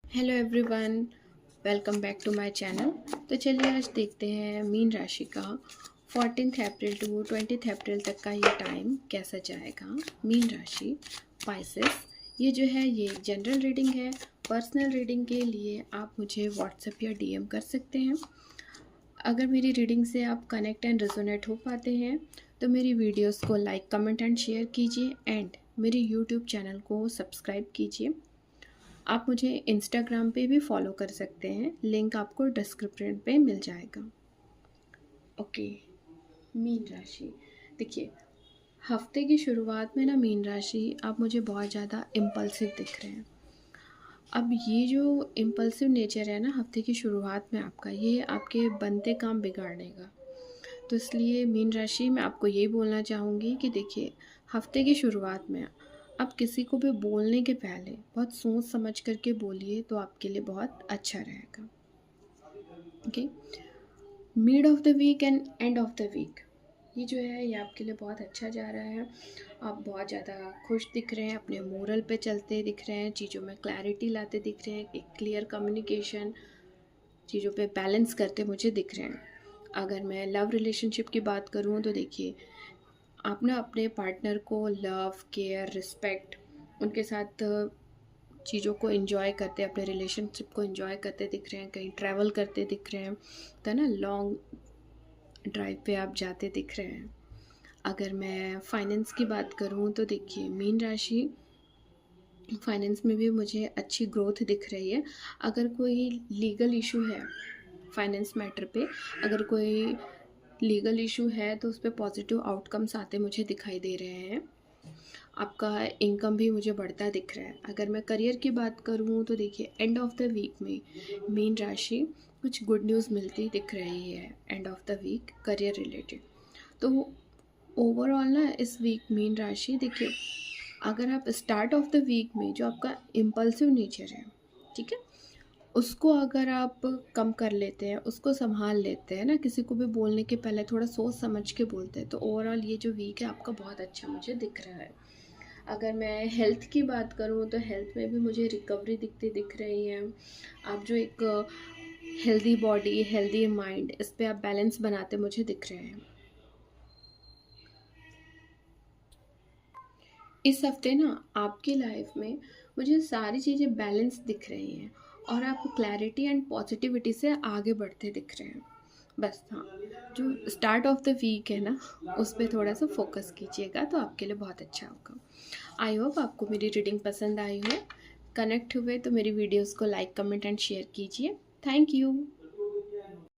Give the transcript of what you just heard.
Hello everyone, welcome back to my channel. तो चलिए आज देखते हैं मीन राशि का 14 अप्रैल टू 20 अप्रैल तक का ये टाइम कैसा जाएगा। मीन राशि स्पाइसेस, ये जो है ये जनरल रीडिंग है। पर्सनल रीडिंग के लिए आप मुझे व्हाट्सएप या डीएम कर सकते हैं। अगर मेरी रीडिंग से आप कनेक्ट एंड रेजोनेट हो पाते हैं तो मेरी वीडियोस को लाइक, कमेंट एंड शेयर कीजिए एंड मेरे यूट्यूब चैनल को सब्सक्राइब कीजिए। आप मुझे इंस्टाग्राम पे भी फॉलो कर सकते हैं, लिंक आपको डिस्क्रिप्शन पे मिल जाएगा। ओके, मीन राशि देखिए, हफ्ते की शुरुआत में ना मीन राशि आप मुझे बहुत ज़्यादा इम्पल्सिव दिख रहे हैं। अब ये जो इम्पल्सिव नेचर है ना हफ्ते की शुरुआत में आपका, ये आपके बनते काम बिगाड़ेगा। तो इसलिए मीन राशि मैं आपको ये बोलना चाहूँगी कि देखिए, हफ्ते की शुरुआत में आप किसी को भी बोलने के पहले बहुत सोच समझ करके बोलिए तो आपके लिए बहुत अच्छा रहेगा। Okay, mid of the week and end of the week, ये जो है ये आपके लिए बहुत अच्छा जा रहा है। आप बहुत ज़्यादा खुश दिख रहे हैं, अपने मोरल पे चलते दिख रहे हैं, चीज़ों में क्लैरिटी लाते दिख रहे हैं, एक क्लियर कम्युनिकेशन, चीज़ों पे बैलेंस करते मुझे दिख रहे हैं। अगर मैं लव रिलेशनशिप की बात करूँ तो देखिए, आप ना अपने पार्टनर को लव, केयर, रिस्पेक्ट, उनके साथ चीज़ों को एंजॉय करते, अपने रिलेशनशिप को एंजॉय करते दिख रहे हैं, कहीं ट्रैवल करते दिख रहे हैं, तो ना लॉन्ग ड्राइव पे आप जाते दिख रहे हैं। अगर मैं फाइनेंस की बात करूँ तो देखिए, मीन राशि फाइनेंस में भी मुझे अच्छी ग्रोथ दिख रही है। अगर कोई लीगल इशू है फाइनेंस मैटर पे, अगर कोई लीगल इशू है तो उस पर पॉजिटिव आउटकम्स आते मुझे दिखाई दे रहे हैं। आपका इनकम भी मुझे बढ़ता दिख रहा है। अगर मैं करियर की बात करूँ तो देखिए, एंड ऑफ द वीक में मीन राशि कुछ गुड न्यूज़ मिलती दिख रही है end of the week career related. तो ओवरऑल ना इस वीक मीन राशि देखिए, अगर आप स्टार्ट ऑफ द वीक में जो आपका इम्पल्सिव नेचर है, ठीक है, उसको अगर आप कम कर लेते हैं, उसको सँभाल लेते हैं ना, किसी को भी बोलने के पहले थोड़ा सोच समझ के बोलते हैं, तो ओवरऑल ये जो वीक है आपका बहुत अच्छा मुझे दिख रहा है। अगर मैं हेल्थ की बात करूँ तो हेल्थ में भी मुझे रिकवरी दिखती दिख रही है। आप जो एक हेल्दी बॉडी, हेल्दी माइंड, इस पे आप बैलेंस बनाते मुझे दिख रहे हैं। इस हफ्ते ना आपकी लाइफ में मुझे सारी चीज़ें बैलेंस दिख रही हैं और आप क्लैरिटी एंड पॉजिटिविटी से आगे बढ़ते दिख रहे हैं। बस हाँ, जो स्टार्ट ऑफ द वीक है ना, उस पर थोड़ा सा फोकस कीजिएगा तो आपके लिए बहुत अच्छा होगा। आई होप आपको मेरी रीडिंग पसंद आई हो। कनेक्ट हुए तो मेरी वीडियोस को लाइक, कमेंट एंड शेयर कीजिए। Thank you.